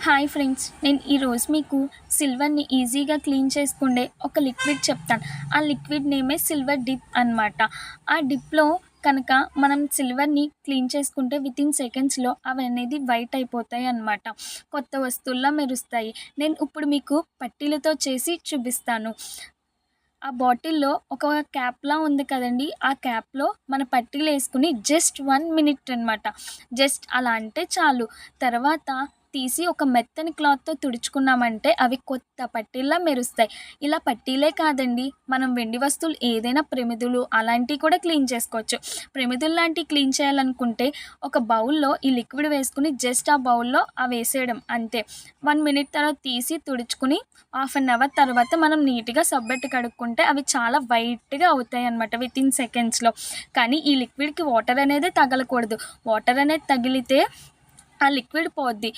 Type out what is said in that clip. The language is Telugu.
హాయ్ ఫ్రెండ్స్, నేను ఈరోజు మీకు సిల్వర్ని ఈజీగా క్లీన్ చేసుకునే ఒక లిక్విడ్ చెప్తాను. ఆ లిక్విడ్ నేమే సిల్వర్ డిప్ అనమాట. ఆ డిప్లో కనుక మనం సిల్వర్ని క్లీన్ చేసుకుంటే వితిన్ సెకండ్స్లో అవి అనేది వైట్ అయిపోతాయి అన్నమాట. కొత్త వస్తువుల్లా మెరుస్తాయి. నేను ఇప్పుడు మీకు పట్టీలతో చేసి చూపిస్తాను. ఆ బాటిల్లో ఒక క్యాప్లా ఉంది కదండి, ఆ క్యాప్లో మన పట్టీలు వేసుకుని జస్ట్ 1 మినిట్ అనమాట. జస్ట్ అలా అంటే చాలు. తర్వాత తీసి ఒక మెత్తని క్లాత్తో తుడుచుకున్నామంటే అవి కొత్త పట్టీల్లా మెరుస్తాయి. ఇలా పట్టీలే కాదండి, మనం వెండి వస్తువులు ఏదైనా ప్రమిదలు అలాంటివి కూడా క్లీన్ చేసుకోవచ్చు. ప్రమిదలు లాంటివి క్లీన్ చేయాలనుకుంటే ఒక బౌల్లో ఈ లిక్విడ్ వేసుకుని జస్ట్ ఆ బౌల్లో వేసేయడం అంతే. 1 మినిట్ తర్వాత తీసి తుడుచుకుని హాఫ్ అన్ అవర్ తర్వాత మనం నీట్గా సబ్బెట్టి కడుక్కుంటే అవి చాలా వైట్గా అవుతాయి అన్నమాట వితిన్ సెకండ్స్లో. కానీ ఈ లిక్విడ్కి వాటర్ అనేది తగలకూడదు. వాటర్ అనేది తగిలితే ఆ లిక్విడ్ పోద్ది.